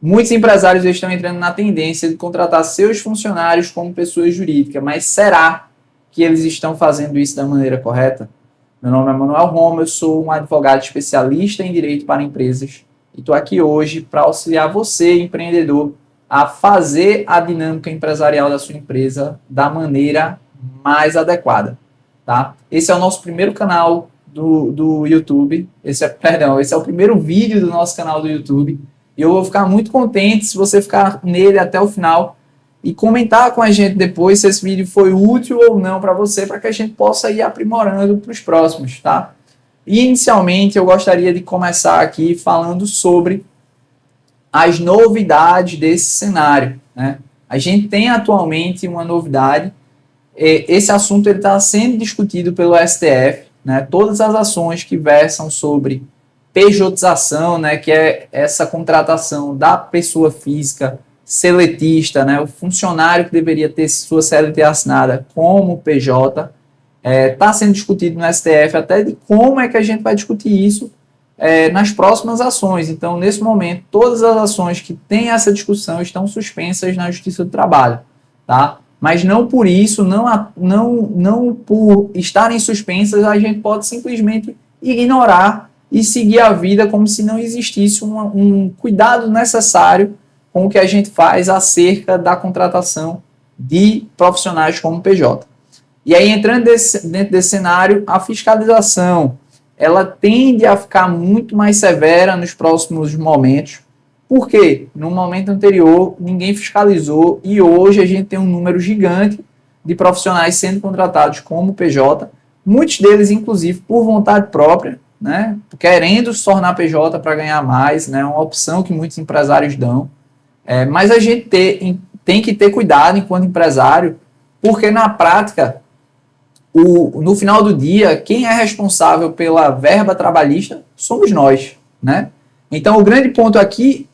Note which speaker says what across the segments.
Speaker 1: Muitos empresários estão entrando na tendência de contratar seus funcionários como pessoa jurídica, mas será que eles estão fazendo isso da maneira correta? Meu nome é Manuel Roma, eu sou um advogado especialista em direito para empresas e estou aqui hoje para auxiliar você, empreendedor, a fazer a dinâmica empresarial da sua empresa da maneira mais adequada, tá? Esse é o nosso primeiro canal do YouTube, esse é o primeiro vídeo do nosso canal do YouTube, e eu vou ficar muito contente se você ficar nele até o final e comentar com a gente depois se esse vídeo foi útil ou não para você, para que a gente possa ir aprimorando para os próximos, tá? E inicialmente eu gostaria de começar aqui falando sobre as novidades desse cenário, né? A gente tem atualmente uma novidade, esse assunto está sendo discutido pelo STF, né? Todas as ações que versam sobre pejotização, né, que é essa contratação da pessoa física seletista, né, o funcionário que deveria ter sua CLT assinada como PJ, está sendo discutido no STF até de como é que a gente vai discutir isso nas próximas ações. Então, nesse momento, todas as ações que têm essa discussão estão suspensas na Justiça do Trabalho, tá? Mas não por isso, não por estarem suspensas, a gente pode simplesmente ignorar e seguir a vida como se não existisse um cuidado necessário com o que a gente faz acerca da contratação de profissionais como PJ. E aí, entrando dentro desse cenário, a fiscalização, ela tende a ficar muito mais severa nos próximos momentos, porque no momento anterior ninguém fiscalizou e hoje a gente tem um número gigante de profissionais sendo contratados como PJ, muitos deles, inclusive, por vontade própria, né, querendo se tornar PJ para ganhar mais, né, uma opção que muitos empresários dão. Mas a gente tem que ter cuidado enquanto empresário, porque na prática, no final do dia, quem é responsável pela verba trabalhista somos nós, né? Então, o grande ponto aqui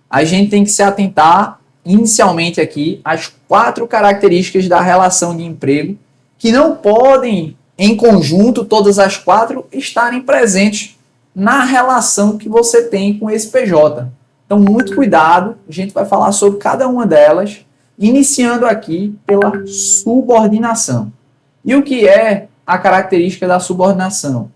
Speaker 1: a gente tem que se atentar inicialmente aqui às 4 características da relação de emprego que não podem em conjunto, todas as 4 estarem presentes na relação que você tem com esse PJ. Então, muito cuidado, a gente vai falar sobre cada uma delas, iniciando aqui pela subordinação. E o que é a característica da subordinação?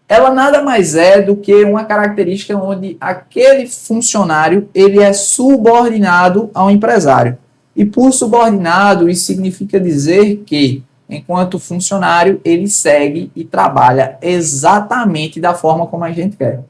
Speaker 1: Ela nada mais é do que uma característica onde aquele funcionário ele é subordinado ao empresário. E por subordinado, isso significa dizer que enquanto funcionário, ele segue e trabalha exatamente da forma como a gente quer.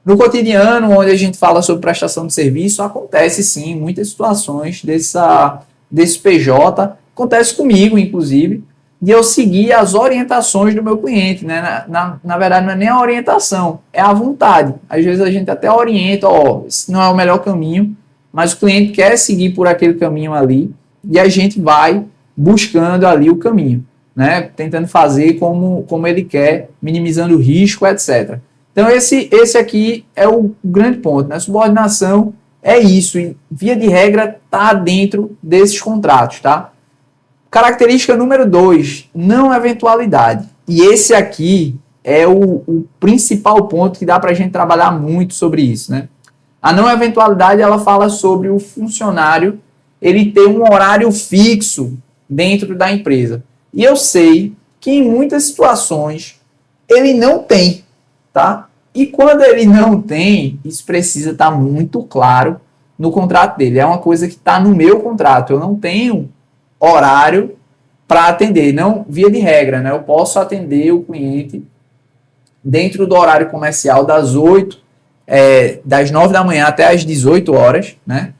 Speaker 1: No cotidiano, onde a gente fala sobre prestação de serviço, acontece sim muitas situações desse PJ, acontece comigo, inclusive, de eu seguir as orientações do meu cliente, né? Na verdade, não é nem a orientação, é a vontade. Às vezes a gente até orienta, esse não é o melhor caminho, mas o cliente quer seguir por aquele caminho ali, e a gente vai buscando ali o caminho, né? Tentando fazer como ele quer, minimizando o risco, etc. Então, esse aqui é o grande ponto, né? Subordinação é isso, e via de regra está dentro desses contratos, tá? Característica número 2, não eventualidade. E esse aqui é o principal ponto que dá para a gente trabalhar muito sobre isso, né? A não eventualidade, ela fala sobre o funcionário ele ter um horário fixo dentro da empresa. E eu sei que em muitas situações ele não tem, tá? E quando ele não tem, isso precisa estar muito claro no contrato dele. É uma coisa que está no meu contrato. Eu não tenho horário para atender, não via de regra, né? Eu posso atender o cliente dentro do horário comercial das 9 da manhã até as 18 horas, né?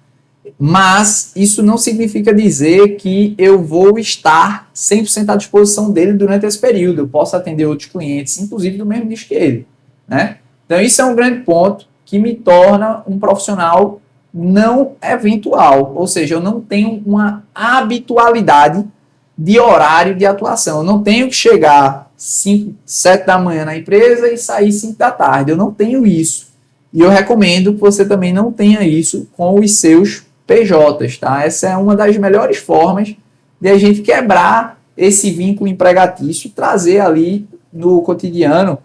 Speaker 1: Mas isso não significa dizer que eu vou estar 100% à disposição dele durante esse período. Eu posso atender outros clientes, inclusive do mesmo nicho que ele, né? Então, isso é um grande ponto que me torna um profissional não eventual. Ou seja, eu não tenho uma habitualidade de horário de atuação. Eu não tenho que chegar 5, 7 da manhã na empresa e sair 5 da tarde. Eu não tenho isso. E eu recomendo que você também não tenha isso com os seus PJs, tá? Essa é uma das melhores formas de a gente quebrar esse vínculo empregatício e trazer ali no cotidiano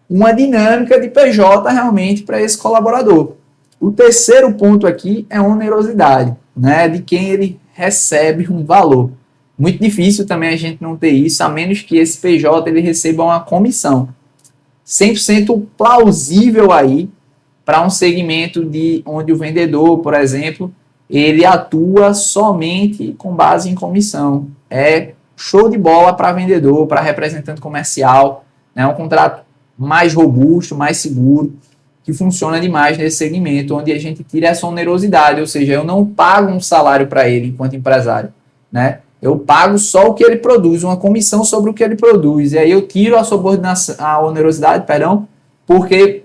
Speaker 1: uma dinâmica de PJ realmente para esse colaborador. O terceiro ponto aqui é a onerosidade, né, de quem ele recebe um valor. Muito difícil também a gente não ter isso, a menos que esse PJ ele receba uma comissão. 100% plausível aí para um segmento de onde o vendedor, por exemplo, ele atua somente com base em comissão. É show de bola para vendedor, para representante comercial, né, um contrato mais robusto, mais seguro, que funciona demais nesse segmento, onde a gente tira essa onerosidade, ou seja, eu não pago um salário para ele enquanto empresário, né? Eu pago só o que ele produz, uma comissão sobre o que ele produz, e aí eu tiro a subordinação, a onerosidade, perdão, porque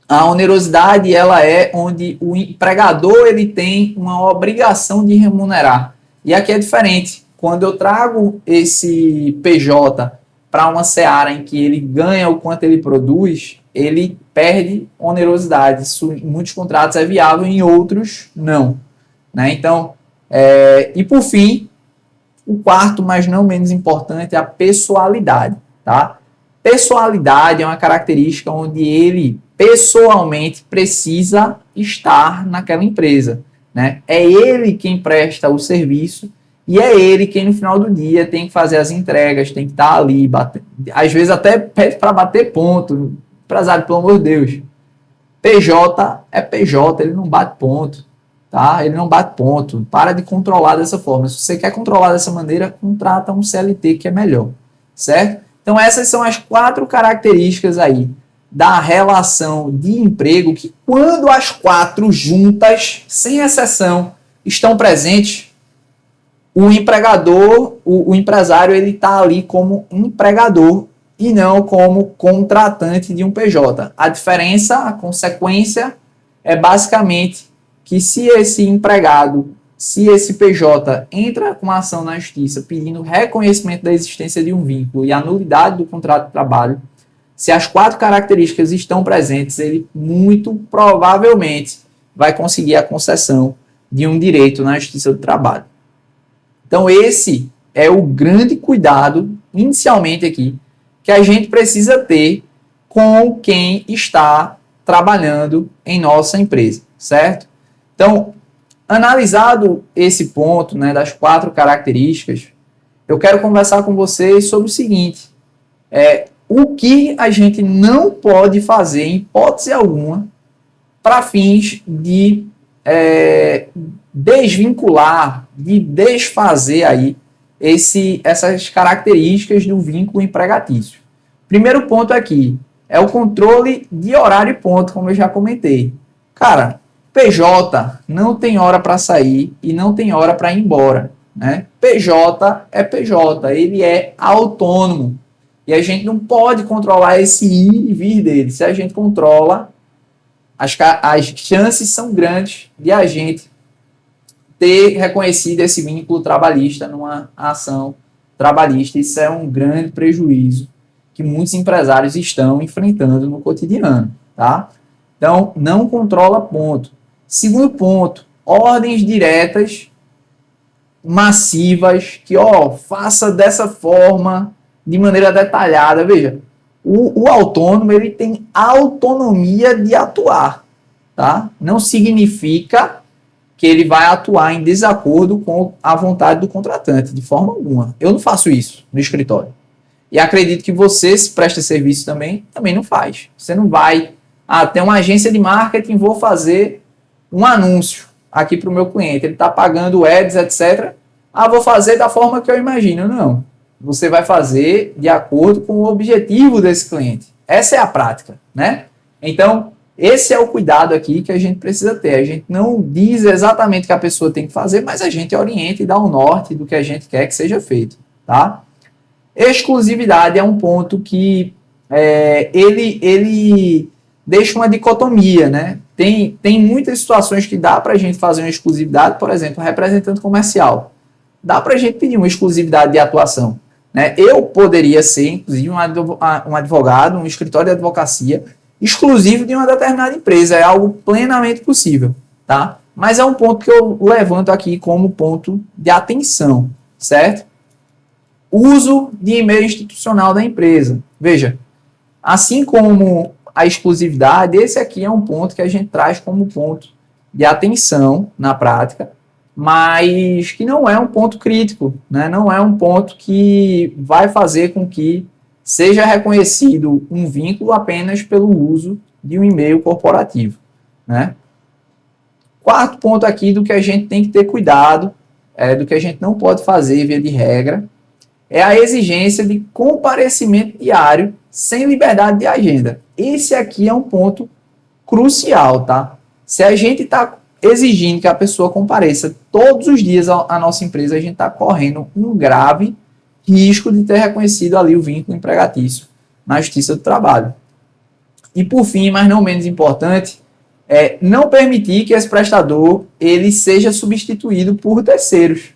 Speaker 1: a onerosidade ela é onde o empregador ele tem uma obrigação de remunerar, e aqui é diferente. Quando eu trago esse PJ para uma seara em que ele ganha o quanto ele produz, ele perde onerosidade. Isso em muitos contratos é viável, em outros não, né? Então, e por fim, o quarto, mas não menos importante, é a pessoalidade, tá? Pessoalidade é uma característica onde ele pessoalmente precisa estar naquela empresa, né? É ele quem presta o serviço e é ele quem no final do dia tem que fazer as entregas, tem que estar ali, às vezes até pede para bater ponto. Empresário, pelo amor de Deus. PJ é PJ, ele não bate ponto, tá? Ele não bate ponto. Para de controlar dessa forma. Se você quer controlar dessa maneira, contrata um CLT que é melhor, certo? Então essas são as 4 características aí da relação de emprego que, quando as 4 juntas, sem exceção, estão presentes, o empregador, o empresário, ele está ali como empregador e não como contratante de um PJ. A diferença, a consequência, é basicamente que se esse empregado, se esse PJ entra com uma ação na justiça pedindo reconhecimento da existência de um vínculo e a nulidade do contrato de trabalho, se as 4 características estão presentes, ele muito provavelmente vai conseguir a concessão de um direito na justiça do trabalho. Então esse é o grande cuidado, inicialmente aqui, que a gente precisa ter com quem está trabalhando em nossa empresa, certo? Então, analisado esse ponto, né, das 4 características, eu quero conversar com vocês sobre o seguinte, o que a gente não pode fazer, em hipótese alguma, para fins de desvincular, de desfazer aí essas características do vínculo empregatício. Primeiro ponto aqui é o controle de horário e ponto, como eu já comentei. Cara, PJ não tem hora para sair e não tem hora para ir embora, né? PJ é PJ, ele é autônomo e a gente não pode controlar esse ir e vir dele. Se a gente controla, as chances são grandes de a gente ter reconhecido esse vínculo trabalhista numa ação trabalhista. Isso é um grande prejuízo que muitos empresários estão enfrentando no cotidiano, tá? Então, não controla ponto. Segundo ponto, ordens diretas massivas que, faça dessa forma, de maneira detalhada. Veja, o autônomo, ele tem autonomia de atuar, tá? Não significa que ele vai atuar em desacordo com a vontade do contratante, de forma alguma. Eu não faço isso no escritório. E acredito que você, se presta serviço também não faz. Você não vai, tem uma agência de marketing, vou fazer um anúncio aqui para o meu cliente. Ele está pagando ads, etc. Vou fazer da forma que eu imagino. Não. Você vai fazer de acordo com o objetivo desse cliente. Essa é a prática, né? Então, esse é o cuidado aqui que a gente precisa ter. A gente não diz exatamente o que a pessoa tem que fazer, mas a gente orienta e dá um norte do que a gente quer que seja feito, tá? Exclusividade é um ponto que ele deixa uma dicotomia, né? Tem muitas situações que dá para a gente fazer uma exclusividade, por exemplo, representante comercial. Dá para a gente pedir uma exclusividade de atuação, né? Eu poderia ser, inclusive, um advogado, um escritório de advocacia exclusivo de uma determinada empresa. É algo plenamente possível, tá? Mas é um ponto que eu levanto aqui como ponto de atenção, certo? Uso de e-mail institucional da empresa. Veja, assim como à exclusividade, esse aqui é um ponto que a gente traz como ponto de atenção na prática, mas que não é um ponto crítico, né? Não é um ponto que vai fazer com que seja reconhecido um vínculo apenas pelo uso de um e-mail corporativo, né? Quarto ponto aqui do que a gente tem que ter cuidado, do que a gente não pode fazer via de regra, é a exigência de comparecimento diário sem liberdade de agenda. Esse aqui é um ponto crucial, tá? Se a gente está exigindo que a pessoa compareça todos os dias à nossa empresa, a gente está correndo um grave risco de ter reconhecido ali o vínculo empregatício na Justiça do Trabalho. E por fim, mas não menos importante, é não permitir que esse prestador ele seja substituído por terceiros.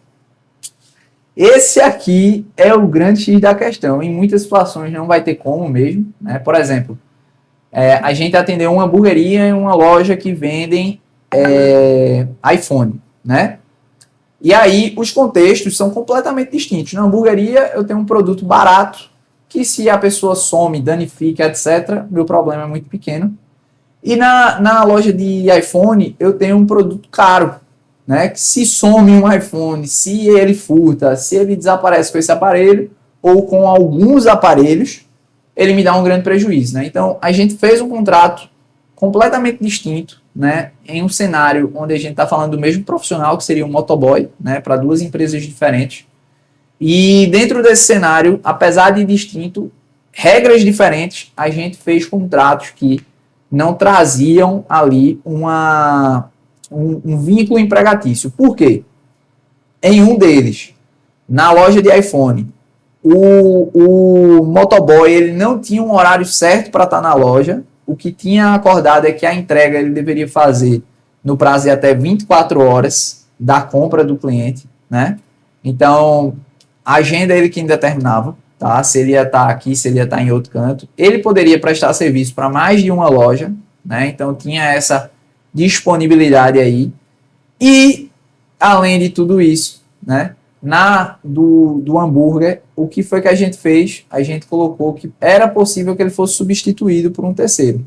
Speaker 1: Esse aqui é o grande X da questão. Em muitas situações não vai ter como mesmo, né? Por exemplo, a gente atendeu uma hamburgueria em uma loja que vendem iPhone, né? E aí os contextos são completamente distintos. Na hamburgueria eu tenho um produto barato que se a pessoa some, danifica, etc., meu problema é muito pequeno. E na loja de iPhone eu tenho um produto caro, né? Que se some um iPhone, se ele furta, se ele desaparece com esse aparelho ou com alguns aparelhos, ele me dá um grande prejuízo, né? Então a gente fez um contrato completamente distinto, né? Em um cenário onde a gente está falando do mesmo profissional, que seria um motoboy, né? Para duas empresas diferentes. E dentro desse cenário, apesar de distinto, regras diferentes, a gente fez contratos que não traziam ali um vínculo empregatício. Por quê? Em um deles, na loja de iPhone, o motoboy ele não tinha um horário certo para estar na loja. O que tinha acordado é que a entrega ele deveria fazer no prazo de até 24 horas da compra do cliente, né? Então, a agenda ele que determinava, tá? Se ele ia estar aqui, se ele ia estar em outro canto. Ele poderia prestar serviço para mais de uma loja, né? Então, tinha essa disponibilidade aí. E, além de tudo isso, né? Do hambúrguer, o que foi que a gente fez? A gente colocou que era possível que ele fosse substituído por um terceiro.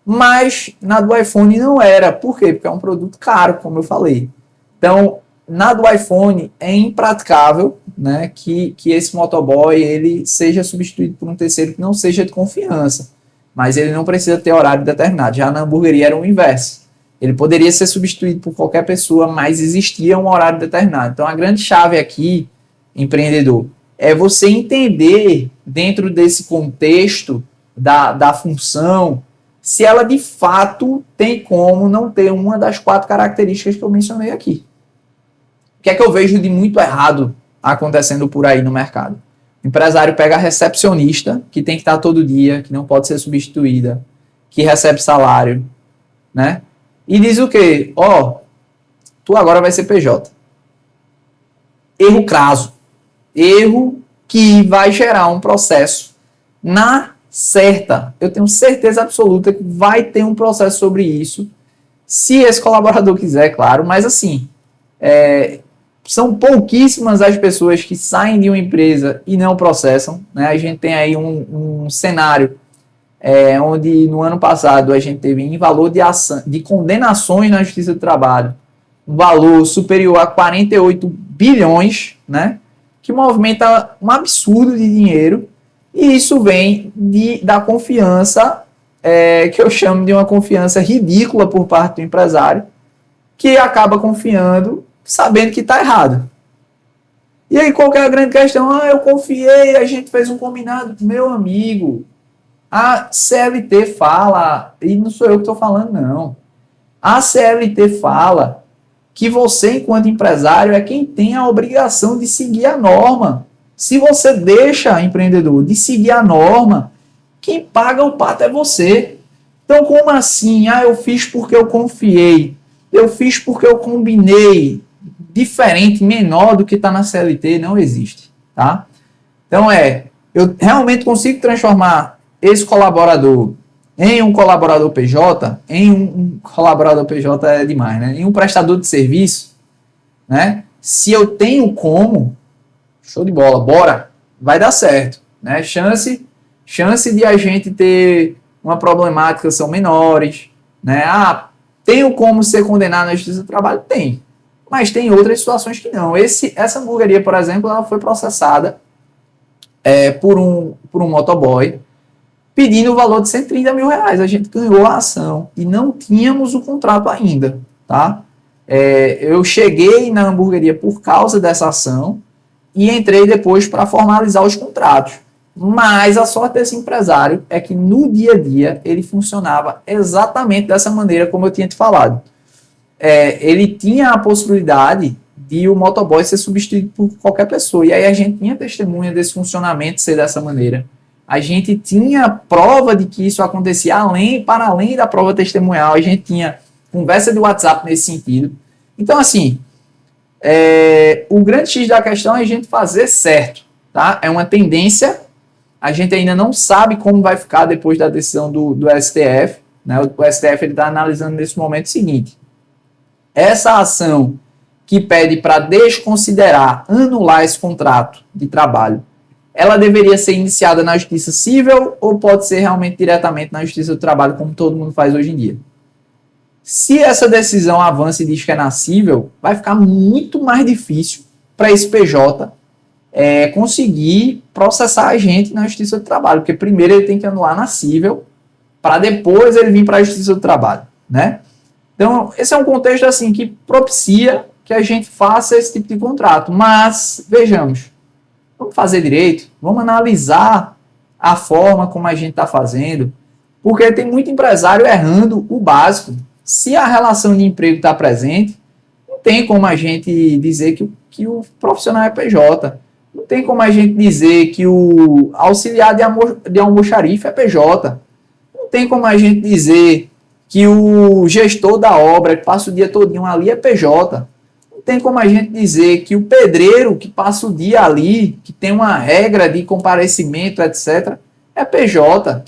Speaker 1: Mas na do iPhone não era. Por quê? Porque é um produto caro, como eu falei. Então, na do iPhone é impraticável, né, que esse motoboy ele seja substituído por um terceiro que não seja de confiança. Mas ele não precisa ter horário determinado. Já na hamburgueria era o inverso. Ele poderia ser substituído por qualquer pessoa, mas existia um horário determinado. Então, a grande chave aqui, empreendedor, é você entender, dentro desse contexto da função, se ela de fato tem como não ter uma das 4 características que eu mencionei aqui. O que é que eu vejo de muito errado acontecendo por aí no mercado? O empresário pega a recepcionista, que tem que estar todo dia, que não pode ser substituída, que recebe salário, né? E diz o quê? Tu agora vai ser PJ. Erro crasso. Erro que vai gerar um processo na certa. Eu tenho certeza absoluta que vai ter um processo sobre isso, se esse colaborador quiser, claro, mas assim, são pouquíssimas as pessoas que saem de uma empresa e não processam, né? A gente tem aí um cenário onde no ano passado a gente teve em valor de condenações na Justiça do Trabalho, um valor superior a 48 bilhões, né? Que movimenta um absurdo de dinheiro, e isso vem da confiança, que eu chamo de uma confiança ridícula por parte do empresário, que acaba confiando sabendo que está errado. E aí qual que é a grande questão? Eu confiei, a gente fez um combinado. Meu amigo, a CLT fala, e não sou eu que estou falando, não. A CLT fala que você, enquanto empresário, é quem tem a obrigação de seguir a norma. Se você deixa, empreendedor, de seguir a norma, quem paga o pato é você. Então, como assim? Eu fiz porque eu confiei. Eu fiz porque eu combinei. Diferente, menor do que está na CLT, não existe. Tá? Então, eu realmente consigo transformar esse colaborador em um colaborador PJ, um colaborador PJ é demais, né? Em um prestador de serviço, né? Se eu tenho como, show de bola, bora, vai dar certo, né? Chance de a gente ter uma problemática são menores, né? Ah, tenho como ser condenado na justiça do trabalho? Tem. Mas tem outras situações que não. Essa hamburgueria, por exemplo, ela foi processada por um motoboy, pedindo o valor de 130 mil reais. A gente ganhou a ação e não tínhamos o contrato ainda, tá? Eu cheguei na hamburgueria por causa dessa ação e entrei depois para formalizar os contratos. Mas a sorte desse empresário é que no dia a dia ele funcionava exatamente dessa maneira como eu tinha te falado. Ele tinha a possibilidade de o motoboy ser substituído por qualquer pessoa. E aí a gente tinha testemunha desse funcionamento ser dessa maneira. A gente tinha prova de que isso acontecia para além da prova testemunhal. A gente tinha conversa de WhatsApp nesse sentido. Então, assim, o grande X da questão é a gente fazer certo. Tá? É uma tendência. A gente ainda não sabe como vai ficar depois da decisão do STF. Né? O STF está analisando nesse momento o seguinte. Essa ação que pede para desconsiderar, anular esse contrato de trabalho, ela deveria ser iniciada na Justiça Civil ou pode ser realmente diretamente na Justiça do Trabalho, como todo mundo faz hoje em dia? Se essa decisão avança e diz que é na civil, vai ficar muito mais difícil para esse PJ conseguir processar a gente na Justiça do Trabalho, porque primeiro ele tem que anular na civil, para depois ele vir para a Justiça do Trabalho, né? Então, esse é um contexto assim que propicia que a gente faça esse tipo de contrato. Mas, vejamos, vamos fazer direito, vamos analisar a forma como a gente está fazendo, porque tem muito empresário errando o básico. Se a relação de emprego está presente, não tem como a gente dizer que o profissional é PJ. Não tem como a gente dizer que o auxiliar de almoxarife é PJ. Não tem como a gente dizer que o gestor da obra, que passa o dia todinho ali, é PJ. Não tem como a gente dizer que o pedreiro, que passa o dia ali, que tem uma regra de comparecimento, etc., é PJ.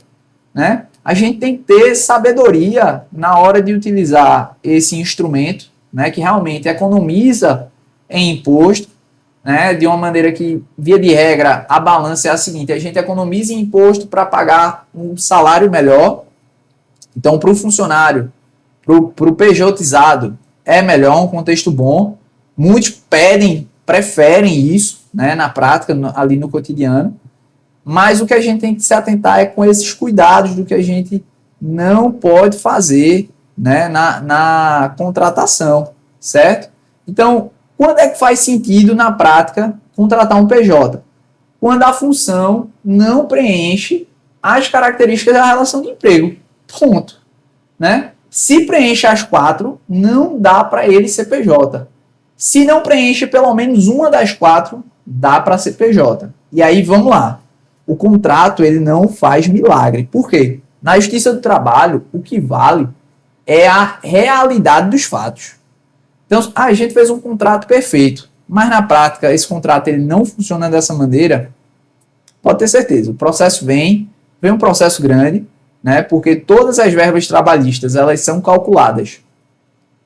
Speaker 1: Né? A gente tem que ter sabedoria na hora de utilizar esse instrumento, né, que realmente economiza em imposto, né, de uma maneira que, via de regra, a balança é a seguinte: a gente economiza em imposto para pagar um salário melhor. Então, para o funcionário, para o PJizado, é melhor, um contexto bom. Muitos preferem isso, né, na prática, ali no cotidiano. Mas o que a gente tem que se atentar é com esses cuidados do que a gente não pode fazer, né, na contratação, certo? Então, quando é que faz sentido, na prática, contratar um PJ? Quando a função não preenche as características da relação de emprego. Ponto. Né? Se preenche as 4, não dá para ele ser PJ. Se não preenche pelo menos uma das 4, dá para ser PJ. E aí, vamos lá. O contrato, ele não faz milagre. Por quê? Na Justiça do Trabalho, o que vale é a realidade dos fatos. Então, a gente fez um contrato perfeito, mas na prática esse contrato ele não funciona dessa maneira. Pode ter certeza, o processo vem um processo grande, né? Porque todas as verbas trabalhistas elas são calculadas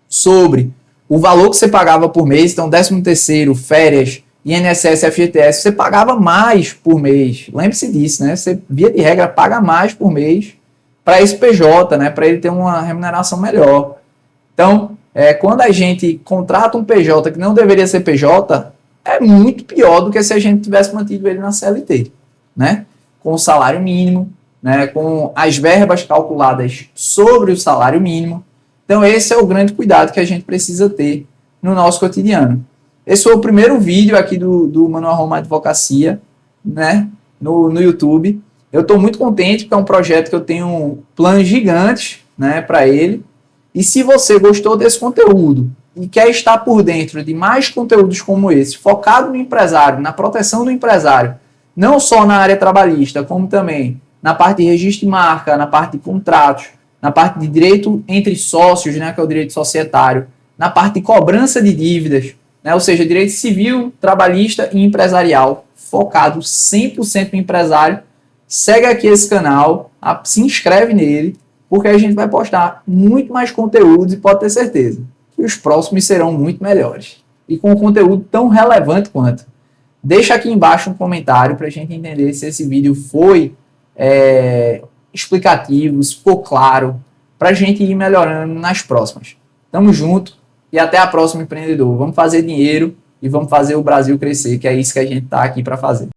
Speaker 1: sobre o valor que você pagava por mês. Então, 13º, férias, INSS, FGTS, você pagava mais por mês. Lembre-se disso, né? Você, via de regra, paga mais por mês para esse PJ, né? Para ele ter uma remuneração melhor. Então, quando a gente contrata um PJ que não deveria ser PJ, é muito pior do que se a gente tivesse mantido ele na CLT, né? Com o salário mínimo, né? Com as verbas calculadas sobre o salário mínimo. Então, esse é o grande cuidado que a gente precisa ter no nosso cotidiano. Esse foi o primeiro vídeo aqui do Manuel Roma Advocacia, né? No YouTube. Eu estou muito contente porque é um projeto que eu tenho planos gigantes, né, para ele. E se você gostou desse conteúdo e quer estar por dentro de mais conteúdos como esse, focado no empresário, na proteção do empresário, não só na área trabalhista, como também na parte de registro de marca, na parte de contratos, na parte de direito entre sócios, né, que é o direito societário, na parte de cobrança de dívidas, né, ou seja, direito civil, trabalhista e empresarial, focado 100% no empresário, segue aqui esse canal, se inscreve nele, porque a gente vai postar muito mais conteúdos e pode ter certeza que os próximos serão muito melhores. E com conteúdo tão relevante quanto. Deixa aqui embaixo um comentário para a gente entender se esse vídeo foi explicativo, se ficou claro, para a gente ir melhorando nas próximas. Tamo junto e até a próxima, empreendedor. Vamos fazer dinheiro e vamos fazer o Brasil crescer, que é isso que a gente está aqui para fazer.